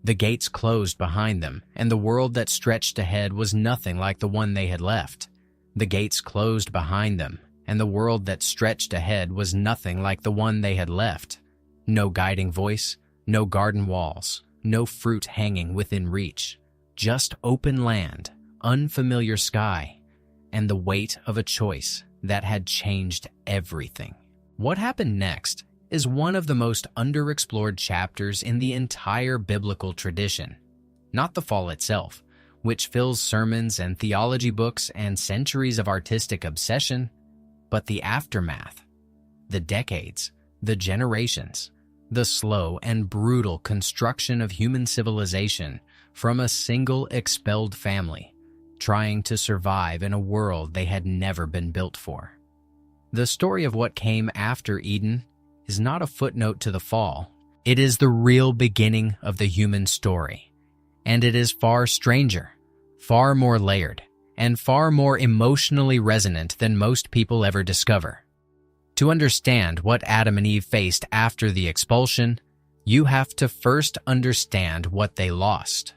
The gates closed behind them, and the world that stretched ahead was nothing like the one they had left. The gates closed behind them, and the world that stretched ahead was nothing like the one they had left. No guiding voice, no garden walls, no fruit hanging within reach. Just open land, unfamiliar sky, and the weight of a choice that had changed everything. What happened next is one of the most underexplored chapters in the entire biblical tradition. Not the fall itself, which fills sermons and theology books and centuries of artistic obsession, but the aftermath, the decades, the generations, the slow and brutal construction of human civilization from a single expelled family, trying to survive in a world they had never been built for. The story of what came after Eden is not a footnote to the fall. It is the real beginning of the human story. And it is far stranger, far more layered, and far more emotionally resonant than most people ever discover. To understand what Adam and Eve faced after the expulsion, you have to first understand what they lost.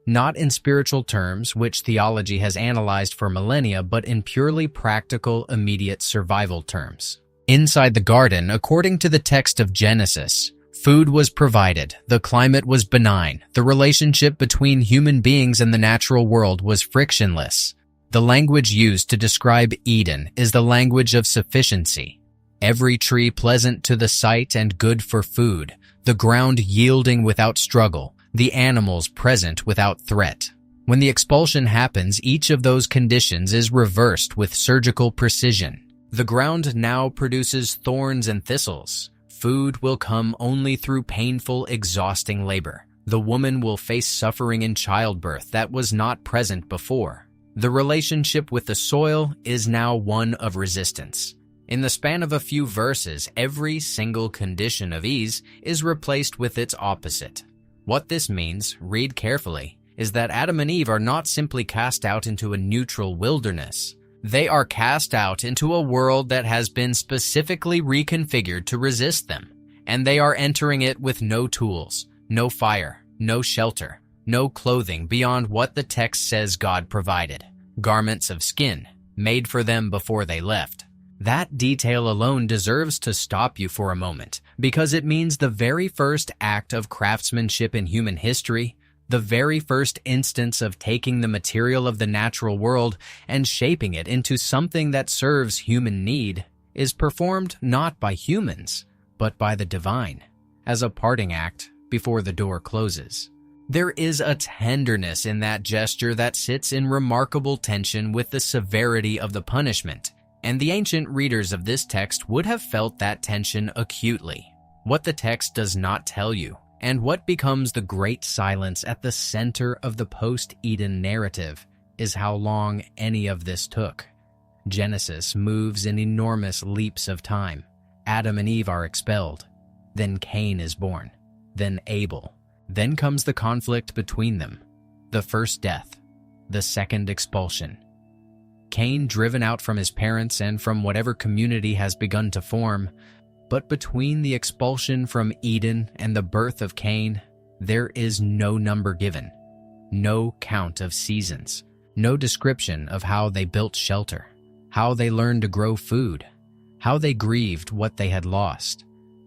Not in spiritual terms, which theology has analyzed for millennia, but in purely practical, immediate survival terms. Inside the garden, according to the text of Genesis, food was provided, the climate was benign, the relationship between human beings and the natural world was frictionless. The language used to describe Eden is the language of sufficiency. Every tree pleasant to the sight and good for food, the ground yielding without struggle, the animals present without threat. When the expulsion happens, each of those conditions is reversed with surgical precision. The ground now produces thorns and thistles. Food will come only through painful, exhausting labor. The woman will face suffering in childbirth that was not present before. The relationship with the soil is now one of resistance. In the span of a few verses, every single condition of ease is replaced with its opposite. What this means, read carefully, is that Adam and Eve are not simply cast out into a neutral wilderness. They are cast out into a world that has been specifically reconfigured to resist them, and they are entering it with no tools, no fire, no shelter, no clothing beyond what the text says God provided. Garments of skin, made for them before they left. That detail alone deserves to stop you for a moment, because it means the very first act of craftsmanship in human history, the very first instance of taking the material of the natural world and shaping it into something that serves human need, is performed not by humans, but by the divine, as a parting act before the door closes. There is a tenderness in that gesture that sits in remarkable tension with the severity of the punishment, and the ancient readers of this text would have felt that tension acutely. What the text does not tell you, and what becomes the great silence at the center of the post-Eden narrative, is how long any of this took. Genesis moves in enormous leaps of time. Adam and Eve are expelled. Then Cain is born. Then Abel. Then comes the conflict between them. The first death. The second expulsion. Cain driven out from his parents and from whatever community has begun to form. But between the expulsion from Eden and the birth of Cain, there is no number given, no count of seasons, no description of how they built shelter, how they learned to grow food, how they grieved what they had lost,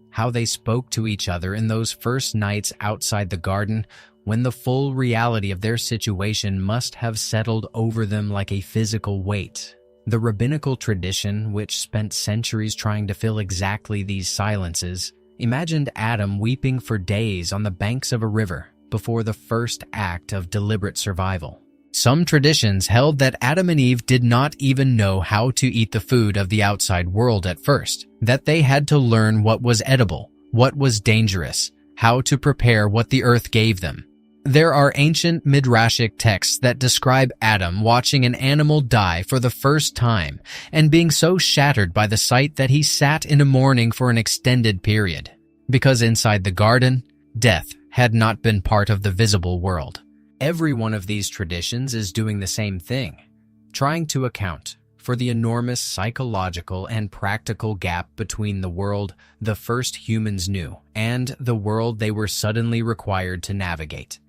how they spoke to each other in those first nights outside the garden when the full reality of their situation must have settled over them like a physical weight. The rabbinical tradition, which spent centuries trying to fill exactly these silences, imagined Adam weeping for days on the banks of a river before the first act of deliberate survival. Some traditions held that Adam and Eve did not even know how to eat the food of the outside world at first, that they had to learn what was edible, what was dangerous, how to prepare what the earth gave them. There are ancient midrashic texts that describe Adam watching an animal die for the first time and being so shattered by the sight that he sat in mourning for an extended period, because inside the garden, death had not been part of the visible world. Every one of these traditions is doing the same thing, trying to account for the enormous psychological and practical gap between the world the first humans knew and the world they were suddenly required to navigate.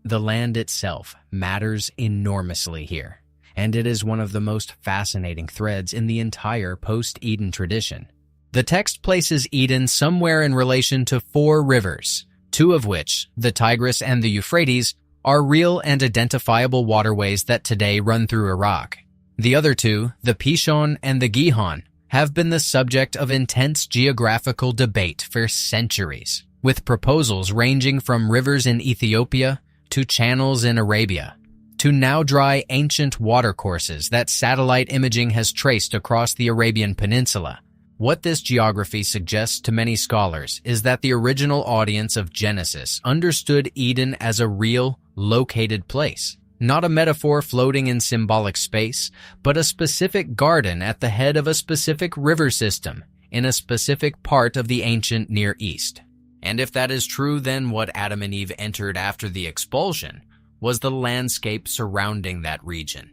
The land itself matters enormously here, and it is one of the most fascinating threads in the entire post-Eden tradition. The text places Eden somewhere in relation to 4 rivers, 2 of which, the Tigris and the Euphrates, are real and identifiable waterways that today run through Iraq. The other 2, the Pishon and the Gihon, have been the subject of intense geographical debate for centuries, with proposals ranging from rivers in Ethiopia to channels in Arabia, to now dry ancient watercourses that satellite imaging has traced across the Arabian Peninsula. What this geography suggests to many scholars is that the original audience of Genesis understood Eden as a real, located place, not a metaphor floating in symbolic space, but a specific garden at the head of a specific river system in a specific part of the ancient Near East. And if that is true, then what Adam and Eve entered after the expulsion was the landscape surrounding that region.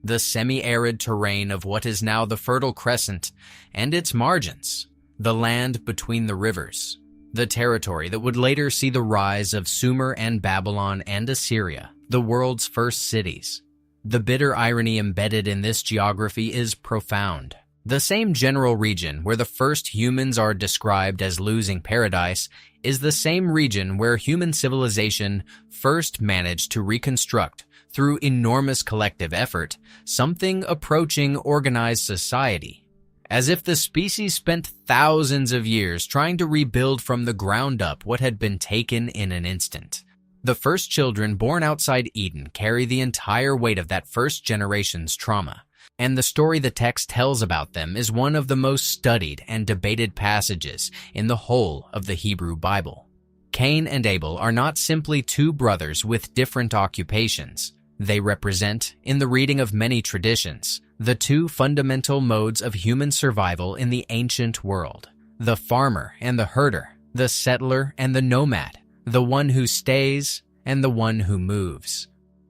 The semi-arid terrain of what is now the Fertile Crescent and its margins, the land between the rivers, the territory that would later see the rise of Sumer and Babylon and Assyria, the world's first cities. The bitter irony embedded in this geography is profound. The same general region where the first humans are described as losing paradise is the same region where human civilization first managed to reconstruct, through enormous collective effort, something approaching organized society. As if the species spent thousands of years trying to rebuild from the ground up what had been taken in an instant. The first children born outside Eden carry the entire weight of that first generation's trauma, and the story the text tells about them is one of the most studied and debated passages in the whole of the Hebrew Bible. Cain and Abel are not simply 2 brothers with different occupations. They represent, in the reading of many traditions, the 2 fundamental modes of human survival in the ancient world: the farmer and the herder, the settler and the nomad, the one who stays and the one who moves.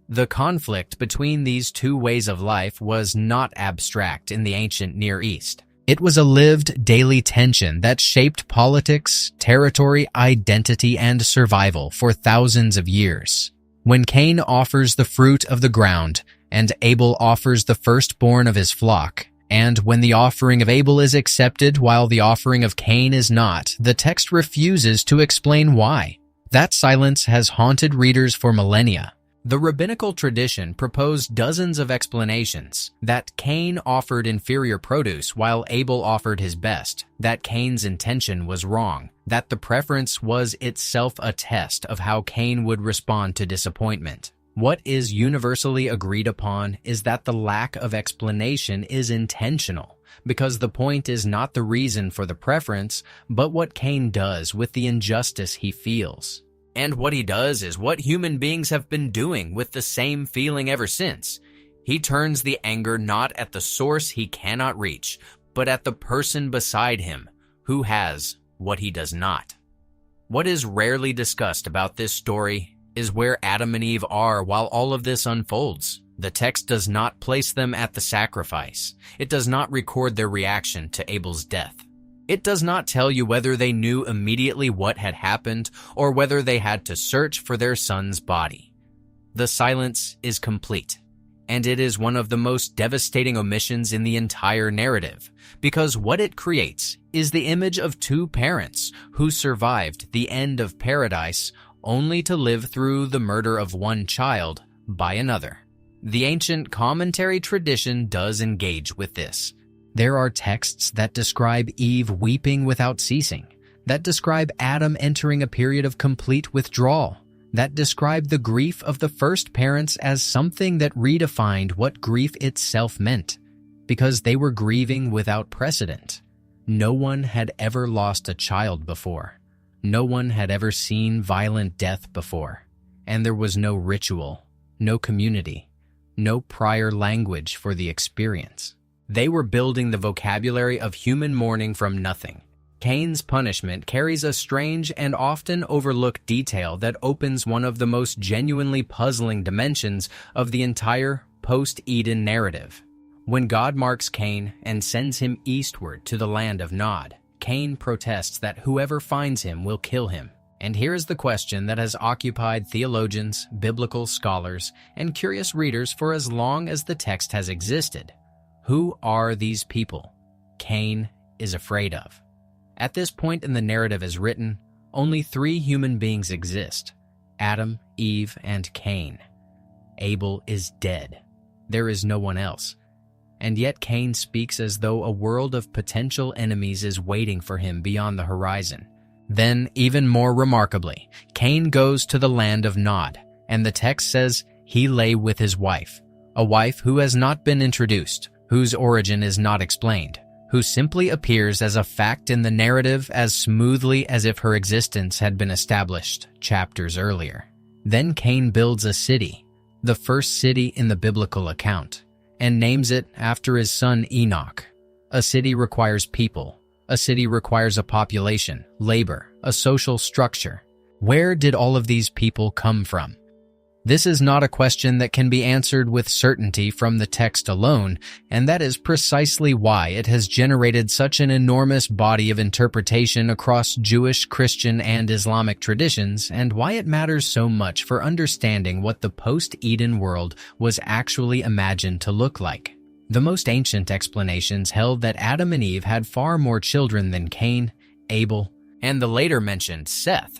The conflict between these 2 ways of life was not abstract in the ancient Near East. It was a lived daily tension that shaped politics, territory, identity, and survival for thousands of years. When Cain offers the fruit of the ground, and Abel offers the firstborn of his flock, and when the offering of Abel is accepted while the offering of Cain is not, the text refuses to explain why. That silence has haunted readers for millennia. The rabbinical tradition proposed dozens of explanations: that Cain offered inferior produce while Abel offered his best, that Cain's intention was wrong, that the preference was itself a test of how Cain would respond to disappointment. What is universally agreed upon is that the lack of explanation is intentional, because the point is not the reason for the preference, but what Cain does with the injustice he feels. And what he does is what human beings have been doing with the same feeling ever since. He turns the anger not at the source he cannot reach, but at the person beside him, who has what he does not. What is rarely discussed about this story is where Adam and Eve are while all of this unfolds. The text does not place them at the sacrifice. It does not record their reaction to Abel's death. It does not tell you whether they knew immediately what had happened or whether they had to search for their son's body. The silence is complete, and it is one of the most devastating omissions in the entire narrative, because what it creates is the image of 2 parents who survived the end of paradise only to live through the murder of one child by another. The ancient commentary tradition does engage with this. There are texts that describe Eve weeping without ceasing, that describe Adam entering a period of complete withdrawal, that describe the grief of the first parents as something that redefined what grief itself meant, because they were grieving without precedent. No one had ever lost a child before. No one had ever seen violent death before, and there was no ritual, no community, no prior language for the experience. They were building the vocabulary of human mourning from nothing. Cain's punishment carries a strange and often overlooked detail that opens one of the most genuinely puzzling dimensions of the entire post-Eden narrative. When God marks Cain and sends him eastward to the land of Nod, Cain protests that whoever finds him will kill him, And here is the question that has occupied theologians, biblical scholars, and curious readers for as long as the text has existed. Who are these people Cain is afraid of? At this point in the narrative as written, only 3 human beings exist: Adam, Eve, and Cain. Abel is dead. There is no one else. And yet Cain speaks as though a world of potential enemies is waiting for him beyond the horizon. Then, even more remarkably, Cain goes to the land of Nod, and the text says he lay with his wife, a wife who has not been introduced, whose origin is not explained, who simply appears as a fact in the narrative as smoothly as if her existence had been established chapters earlier. Then Cain builds a city, the first city in the biblical account, and names it after his son Enoch. A city requires people. A city requires a population, labor, a social structure. Where did all of these people come from? This is not a question that can be answered with certainty from the text alone, and that is precisely why it has generated such an enormous body of interpretation across Jewish, Christian, and Islamic traditions, and why it matters so much for understanding what the post-Eden world was actually imagined to look like. The most ancient explanations held that Adam and Eve had far more children than Cain, Abel, and the later mentioned Seth.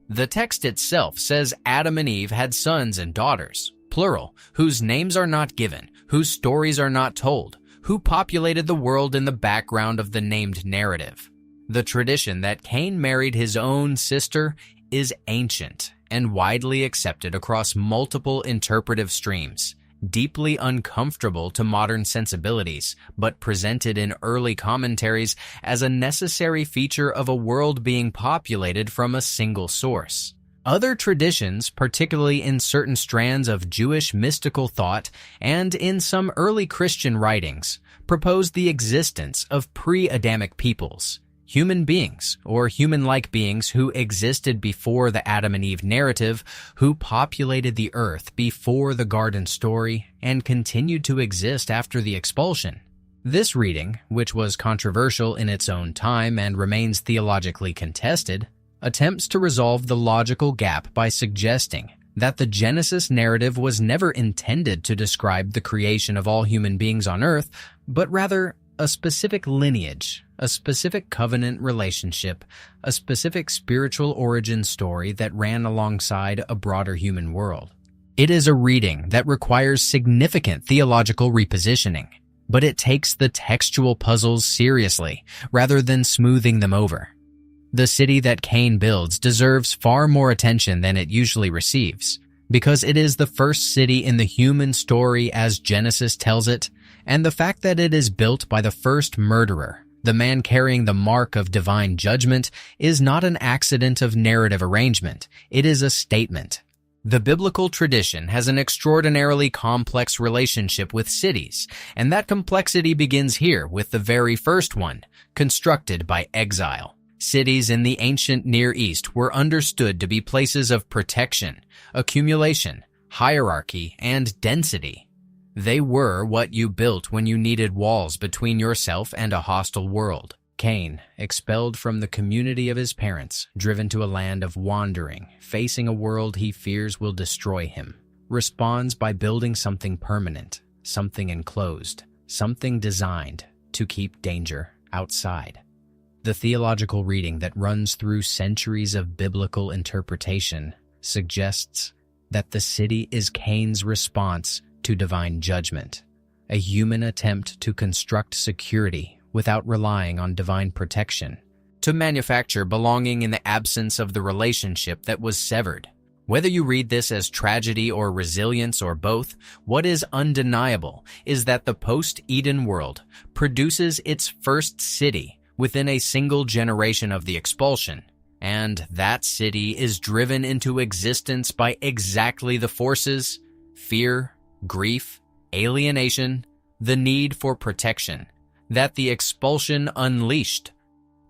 The text itself says Adam and Eve had sons and daughters, plural, whose names are not given, whose stories are not told, who populated the world in the background of the named narrative. The tradition that Cain married his own sister is ancient and widely accepted across multiple interpretive streams. Deeply uncomfortable to modern sensibilities, but presented in early commentaries as a necessary feature of a world being populated from a single source. Other traditions, particularly in certain strands of Jewish mystical thought and in some early Christian writings, propose the existence of pre-Adamic peoples, human beings or human-like beings who existed before the Adam and Eve narrative, who populated the earth before the garden story and continued to exist after the expulsion. This reading, which was controversial in its own time and remains theologically contested, attempts to resolve the logical gap by suggesting that the Genesis narrative was never intended to describe the creation of all human beings on earth, but rather a specific lineage, a specific covenant relationship, a specific spiritual origin story that ran alongside a broader human world. It is a reading that requires significant theological repositioning, but it takes the textual puzzles seriously rather than smoothing them over. The city that Cain builds deserves far more attention than it usually receives, because it is the first city in the human story as Genesis tells it, and the fact that it is built by the first murderer, the man carrying the mark of divine judgment, is not an accident of narrative arrangement. It is a statement. The biblical tradition has an extraordinarily complex relationship with cities, and that complexity begins here with the very first one, constructed by exile. Cities in the ancient Near East were understood to be places of protection, accumulation, hierarchy, and density. They were what you built when you needed walls between yourself and a hostile world. Cain, expelled from the community of his parents, driven to a land of wandering, facing a world he fears will destroy him, responds by building something permanent, something enclosed, something designed to keep danger outside. The theological reading that runs through centuries of biblical interpretation suggests that the city is Cain's response to divine judgment, a human attempt to construct security without relying on divine protection, to manufacture belonging in the absence of the relationship that was severed. Whether you read this as tragedy or resilience or both, what is undeniable is that the post-Eden world produces its first city within a single generation of the expulsion, and that city is driven into existence by exactly the forces, fear, grief, alienation, the need for protection, that the expulsion unleashed.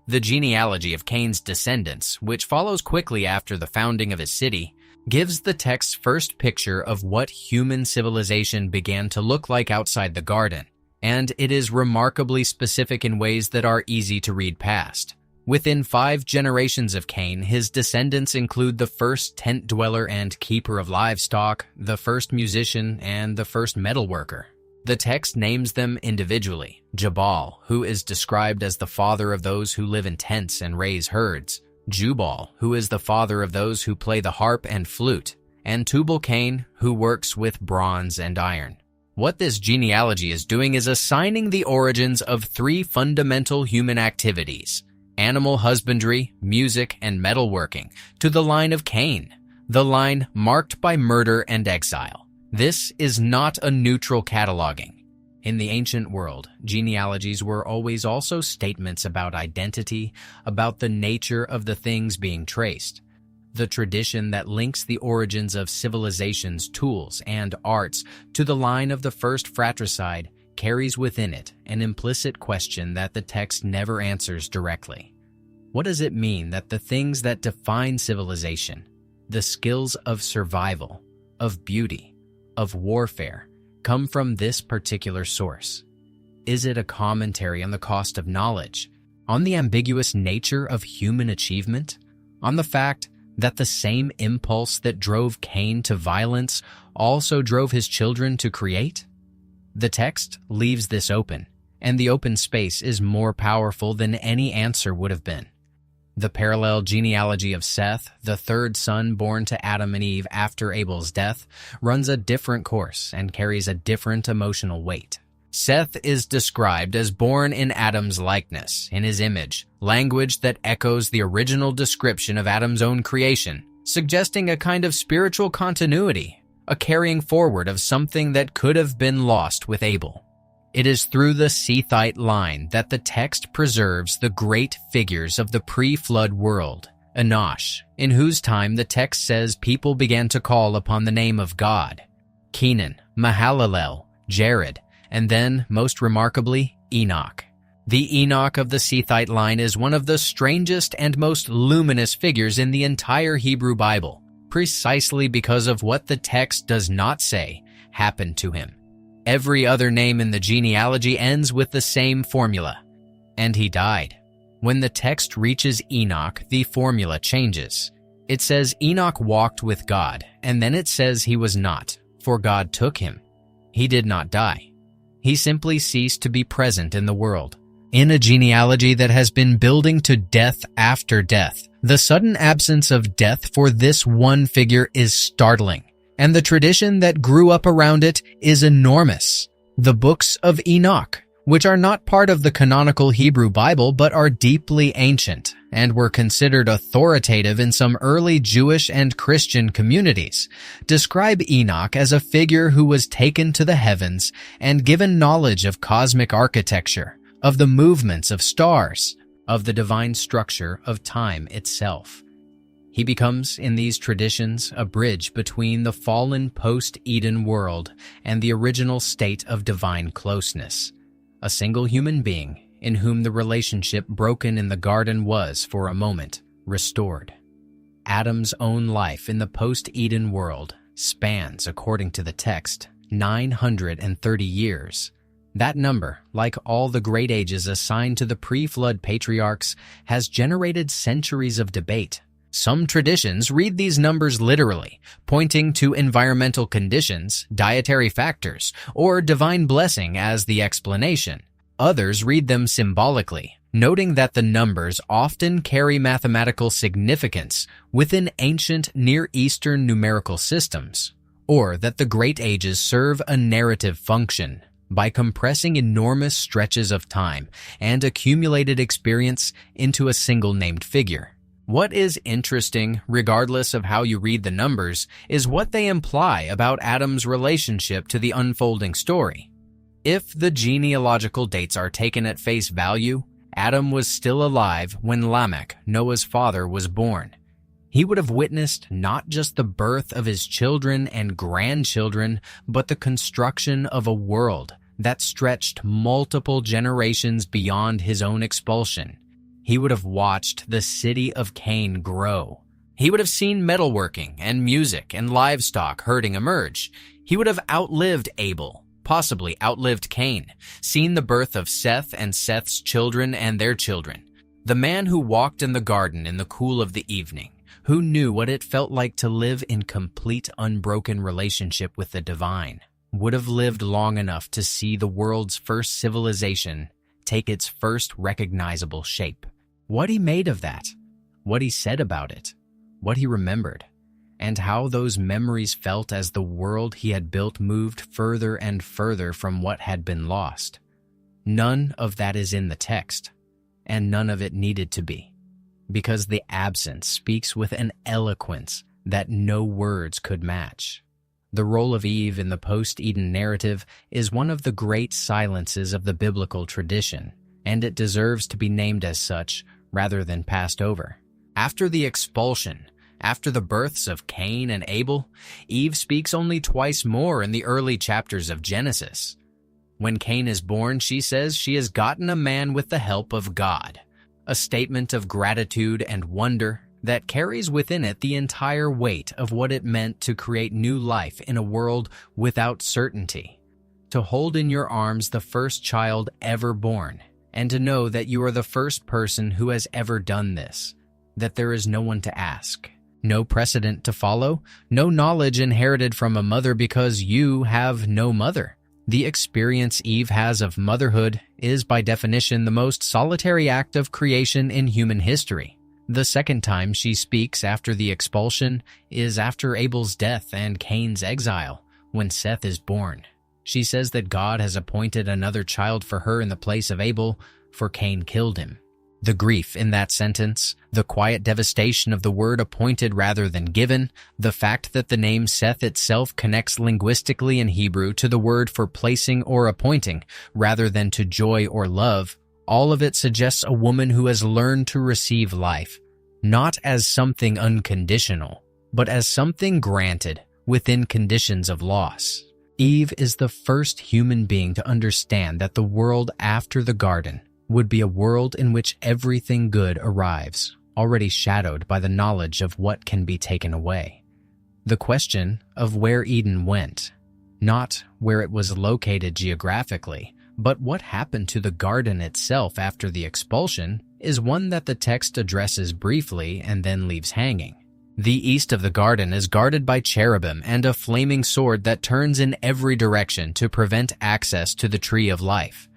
The genealogy of Cain's descendants, which follows quickly after the founding of his city, gives the text's first picture of what human civilization began to look like outside the garden, and it is remarkably specific in ways that are easy to read past. Within 5 generations of Cain, his descendants include the first tent dweller and keeper of livestock, the first musician, and the first metalworker. The text names them individually: Jabal, who is described as the father of those who live in tents and raise herds; Jubal, who is the father of those who play the harp and flute; and Tubal-Cain, who works with bronze and iron. What this genealogy is doing is assigning the origins of 3 fundamental human activities: animal husbandry, music, and metalworking, to the line of Cain, the line marked by murder and exile. This is not a neutral cataloging. In the ancient world, genealogies were always also statements about identity, about the nature of the things being traced. The tradition that links the origins of civilizations, tools, and arts to the line of the first fratricide carries within it an implicit question that the text never answers directly. What does it mean that the things that define civilization, the skills of survival, of beauty, of warfare, come from this particular source? Is it a commentary on the cost of knowledge, on the ambiguous nature of human achievement, on the fact that the same impulse that drove Cain to violence also drove his children to create? The text leaves this open, and the open space is more powerful than any answer would have been. The parallel genealogy of Seth, the third son born to Adam and Eve after Abel's death, runs a different course and carries a different emotional weight. Seth is described as born in Adam's likeness, in his image, language that echoes the original description of Adam's own creation, suggesting a kind of spiritual continuity, a carrying forward of something that could have been lost with Abel. It is through the Sethite line that the text preserves the great figures of the pre-flood world: Enoch, in whose time the text says people began to call upon the name of God; Kenan, Mahalalel, Jared, and then, most remarkably, Enoch. The Enoch of the Sethite line is one of the strangest and most luminous figures in the entire Hebrew Bible, precisely because of what the text does not say happened to him. Every other name in the genealogy ends with the same formula: and he died. When the text reaches Enoch, the formula changes. It says Enoch walked with God, and then it says he was not, for God took him. He did not die. He simply ceased to be present in the world. In a genealogy that has been building to death after death, the sudden absence of death for this one figure is startling, and the tradition that grew up around it is enormous. The books of Enoch, which are not part of the canonical Hebrew Bible but are deeply ancient and were considered authoritative in some early Jewish and Christian communities, describe Enoch as a figure who was taken to the heavens and given knowledge of cosmic architecture, of the movements of stars, of the divine structure of time itself. He becomes, in these traditions, a bridge between the fallen post-Eden world and the original state of divine closeness. A single human being in whom the relationship broken in the garden was, for a moment, restored. Adam's own life in the post-Eden world spans, according to the text, 930 years. That number, like all the great ages assigned to the pre-flood patriarchs, has generated centuries of debate. Some traditions read these numbers literally, pointing to environmental conditions, dietary factors, or divine blessing as the explanation. Others read them symbolically, noting that the numbers often carry mathematical significance within ancient Near Eastern numerical systems, or that the great ages serve a narrative function by compressing enormous stretches of time and accumulated experience into a single named figure. What is interesting, regardless of how you read the numbers, is what they imply about Adam's relationship to the unfolding story. If the genealogical dates are taken at face value, Adam was still alive when Lamech, Noah's father, was born. He would have witnessed not just the birth of his children and grandchildren, but the construction of a world that stretched multiple generations beyond his own expulsion. He would have watched the city of Cain grow. He would have seen metalworking and music and livestock herding emerge. He would have outlived Abel, possibly outlived Cain, seen the birth of Seth and Seth's children and their children. The man who walked in the garden in the cool of the evening, who knew what it felt like to live in complete unbroken relationship with the divine, would have lived long enough to see the world's first civilization take its first recognizable shape. What he made of that, what he said about it, what he remembered, and how those memories felt as the world he had built moved further and further from what had been lost. None of that is in the text, and none of it needed to be, because the absence speaks with an eloquence that no words could match. The role of Eve in the post-Eden narrative is one of the great silences of the biblical tradition, and it deserves to be named as such rather than passed over. After the expulsion, after the births of Cain and Abel, Eve speaks only twice more in the early chapters of Genesis. When Cain is born, she says she has gotten a man with the help of God, a statement of gratitude and wonder that carries within it the entire weight of what it meant to create new life in a world without certainty, to hold in your arms the first child ever born, and to know that you are the first person who has ever done this, that there is no one to ask, no precedent to follow, no knowledge inherited from a mother because you have no mother. The experience Eve has of motherhood is, by definition, the most solitary act of creation in human history. The second time she speaks after the expulsion is after Abel's death and Cain's exile, when Seth is born. She says that God has appointed another child for her in the place of Abel, for Cain killed him. The grief in that sentence, the quiet devastation of the word appointed rather than given, the fact that the name Seth itself connects linguistically in Hebrew to the word for placing or appointing, rather than to joy or love, all of it suggests a woman who has learned to receive life, not as something unconditional, but as something granted within conditions of loss. Eve is the first human being to understand that the world after the garden would be a world in which everything good arrives, already shadowed by the knowledge of what can be taken away. The question of where Eden went, not where it was located geographically, but what happened to the garden itself after the expulsion, is one that the text addresses briefly and then leaves hanging. The east of the garden is guarded by cherubim and a flaming sword that turns in every direction to prevent access to the tree of life.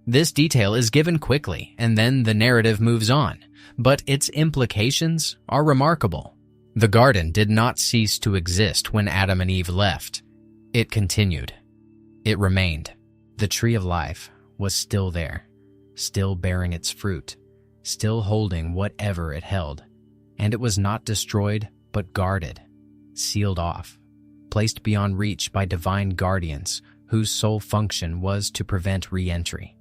This detail is given quickly, and then the narrative moves on, but its implications are remarkable. The garden did not cease to exist when Adam and Eve left. It continued. It remained. The tree of life was still there, still bearing its fruit, still holding whatever it held, and it was not destroyed but guarded, sealed off, placed beyond reach by divine guardians whose sole function was to prevent re-entry.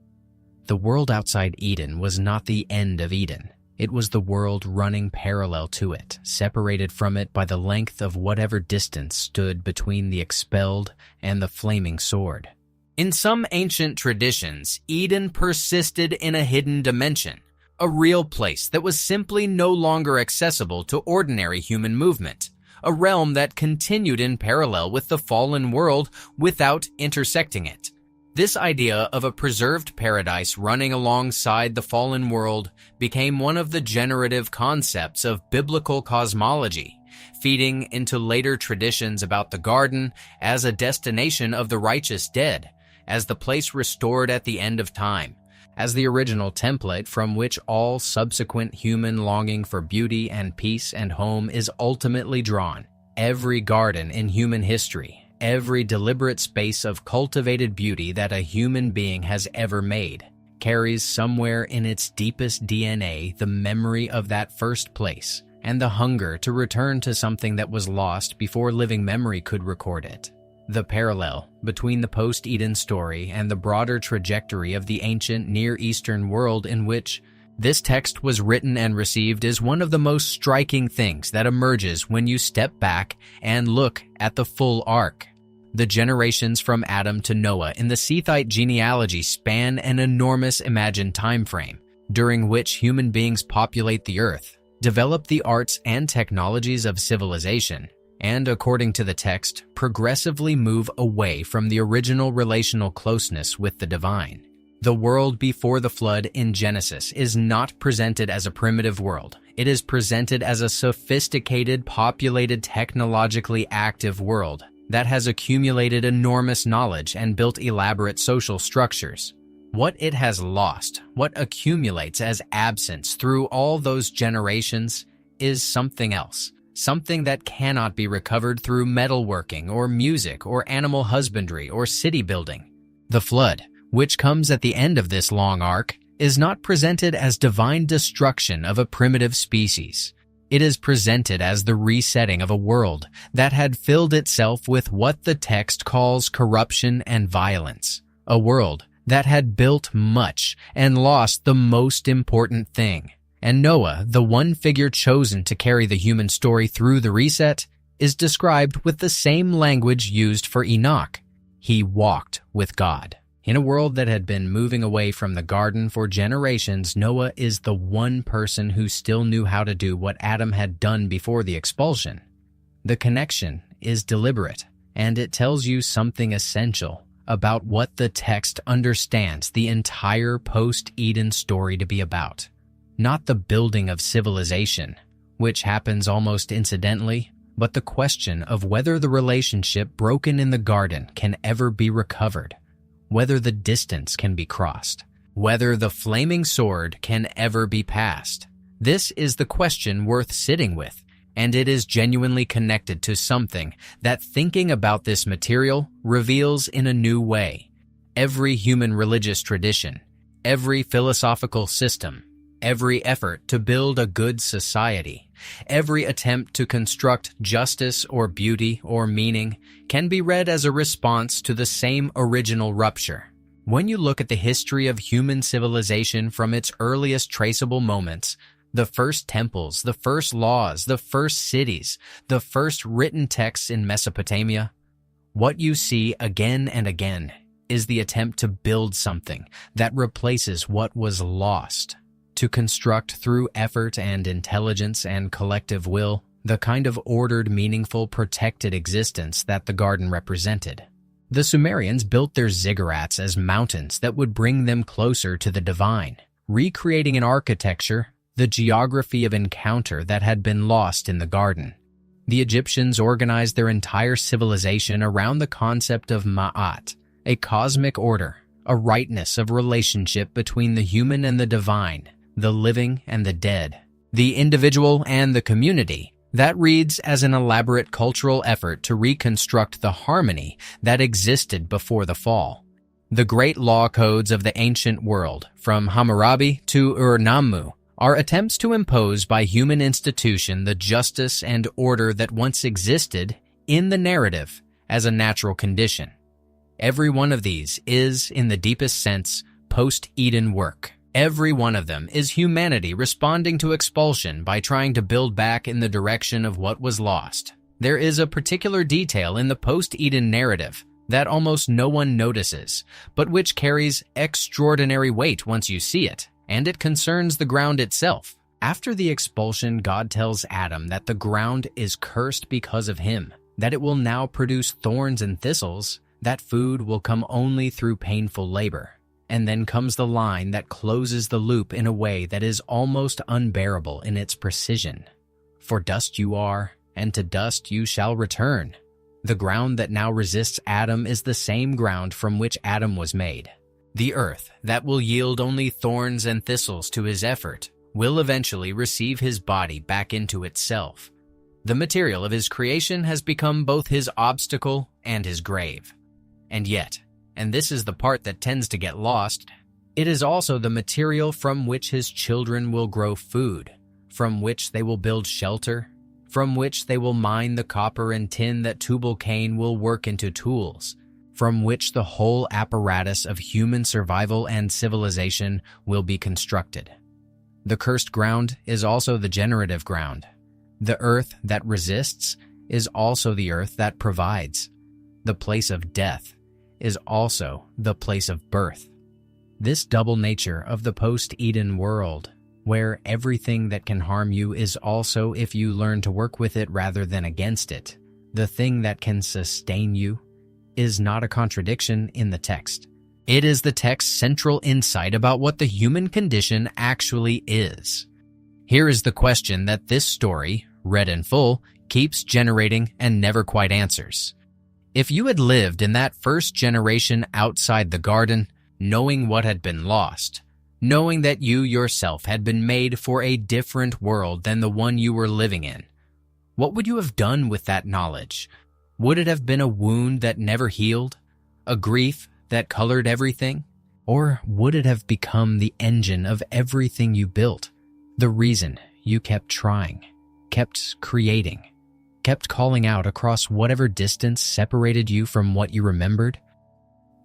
The world outside Eden was not the end of Eden. It was the world running parallel to it, separated from it by the length of whatever distance stood between the expelled and the flaming sword. In some ancient traditions, Eden persisted in a hidden dimension, a real place that was simply no longer accessible to ordinary human movement, a realm that continued in parallel with the fallen world without intersecting it. This idea of a preserved paradise running alongside the fallen world became one of the generative concepts of biblical cosmology, feeding into later traditions about the garden as a destination of the righteous dead, as the place restored at the end of time, as the original template from which all subsequent human longing for beauty and peace and home is ultimately drawn. Every garden in human history, every deliberate space of cultivated beauty that a human being has ever made, carries somewhere in its deepest DNA the memory of that first place and the hunger to return to something that was lost before living memory could record it. The parallel between the post-Eden story and the broader trajectory of the ancient Near Eastern world in which this text was written and received is one of the most striking things that emerges when you step back and look at the full arc. The generations from Adam to Noah in the Sethite genealogy span an enormous imagined time frame, during which human beings populate the earth, develop the arts and technologies of civilization, and, according to the text, progressively move away from the original relational closeness with the divine. The world before the flood in Genesis is not presented as a primitive world. It is presented as a sophisticated, populated, technologically active world that has accumulated enormous knowledge and built elaborate social structures. What it has lost, what accumulates as absence through all those generations, is something else, something that cannot be recovered through metalworking or music or animal husbandry or city building. The flood, which comes at the end of this long arc, is not presented as divine destruction of a primitive species. It is presented as the resetting of a world that had filled itself with what the text calls corruption and violence, a world that had built much and lost the most important thing. And Noah, the one figure chosen to carry the human story through the reset, is described with the same language used for Enoch. He walked with God. In a world that had been moving away from the garden for generations, Noah is the one person who still knew how to do what Adam had done before the expulsion. The connection is deliberate, and it tells you something essential about what the text understands the entire post-Eden story to be about. Not the building of civilization, which happens almost incidentally, but the question of whether the relationship broken in the garden can ever be recovered, whether the distance can be crossed, whether the flaming sword can ever be passed. This is the question worth sitting with, and it is genuinely connected to something that thinking about this material reveals in a new way. Every human religious tradition, every philosophical system, every effort to build a good society, every attempt to construct justice or beauty or meaning can be read as a response to the same original rupture. When you look at the history of human civilization from its earliest traceable moments, the first temples, the first laws, the first cities, the first written texts in Mesopotamia, what you see again and again is the attempt to build something that replaces what was lost, to construct through effort and intelligence and collective will the kind of ordered, meaningful, protected existence that the garden represented. The Sumerians built their ziggurats as mountains that would bring them closer to the divine, recreating an architecture, the geography of encounter that had been lost in the garden. The Egyptians organized their entire civilization around the concept of ma'at, a cosmic order, a rightness of relationship between the human and the divine, the living and the dead, the individual and the community. That reads as an elaborate cultural effort to reconstruct the harmony that existed before the fall. The great law codes of the ancient world, from Hammurabi to Ur-Nammu, are attempts to impose by human institution the justice and order that once existed in the narrative as a natural condition. Every one of these is, in the deepest sense, post-Eden work. Every one of them is humanity responding to expulsion by trying to build back in the direction of what was lost. There is a particular detail in the post-Eden narrative that almost no one notices, but which carries extraordinary weight once you see it, and it concerns the ground itself. After the expulsion, God tells Adam that the ground is cursed because of him, that it will now produce thorns and thistles, that food will come only through painful labor. And then comes the line that closes the loop in a way that is almost unbearable in its precision. For dust you are, and to dust you shall return. The ground that now resists Adam is the same ground from which Adam was made. The earth that will yield only thorns and thistles to his effort will eventually receive his body back into itself. The material of his creation has become both his obstacle and his grave. And yet, and this is the part that tends to get lost, it is also the material from which his children will grow food, from which they will build shelter, from which they will mine the copper and tin that Tubal-Cain will work into tools, from which the whole apparatus of human survival and civilization will be constructed. The cursed ground is also the generative ground. The earth that resists is also the earth that provides. The place of death is also the place of birth. This double nature of the post-Eden world, where everything that can harm you is also, if you learn to work with it rather than against it, the thing that can sustain you, is not a contradiction in the text. It is the text's central insight about what the human condition actually is. Here is the question that this story, read in full, keeps generating and never quite answers. If you had lived in that first generation outside the garden, knowing what had been lost, knowing that you yourself had been made for a different world than the one you were living in, what would you have done with that knowledge? Would it have been a wound that never healed? A grief that colored everything? Or would it have become the engine of everything you built? The reason you kept trying, kept creating, kept calling out across whatever distance separated you from what you remembered?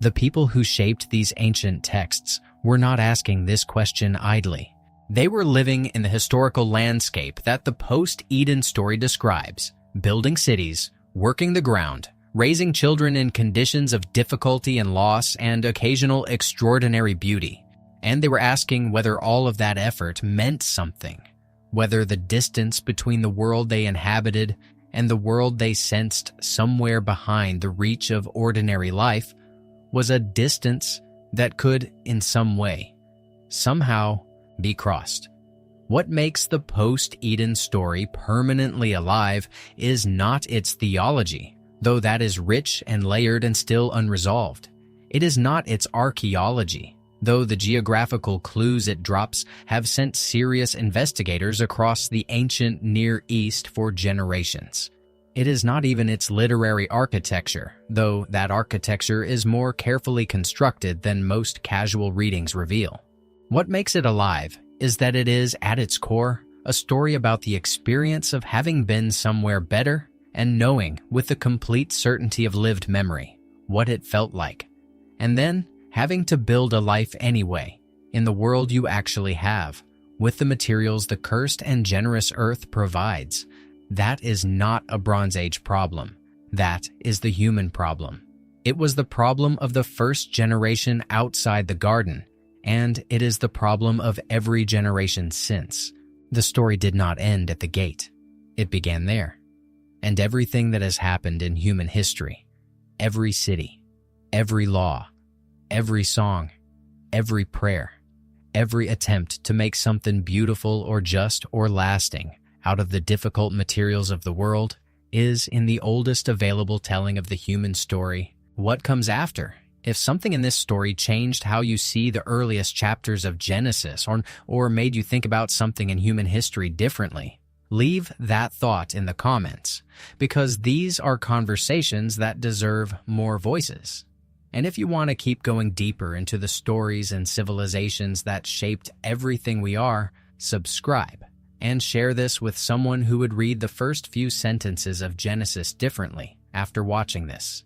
The people who shaped these ancient texts were not asking this question idly. They were living in the historical landscape that the post-Eden story describes, building cities, working the ground, raising children in conditions of difficulty and loss and occasional extraordinary beauty. And they were asking whether all of that effort meant something, whether the distance between the world they inhabited and the world they sensed somewhere behind the reach of ordinary life was a distance that could, in some way, somehow be crossed. What makes the post-Eden story permanently alive is not its theology, though that is rich and layered and still unresolved. It is not its archaeology, though the geographical clues it drops have sent serious investigators across the ancient Near East for generations. It is not even its literary architecture, though that architecture is more carefully constructed than most casual readings reveal. What makes it alive is that it is, at its core, a story about the experience of having been somewhere better and knowing with the complete certainty of lived memory what it felt like, and then having to build a life anyway, in the world you actually have, with the materials the cursed and generous earth provides. That is not a Bronze Age problem. That is the human problem. It was the problem of the first generation outside the garden, and it is the problem of every generation since. The story did not end at the gate. It began there. And everything that has happened in human history, every city, every law, every song, every prayer, every attempt to make something beautiful or just or lasting out of the difficult materials of the world is, in the oldest available telling of the human story, what comes after. If something in this story changed how you see the earliest chapters of Genesis or made you think about something in human history differently, leave that thought in the comments, because these are conversations that deserve more voices. And if you want to keep going deeper into the stories and civilizations that shaped everything we are, subscribe and share this with someone who would read the first few sentences of Genesis differently after watching this.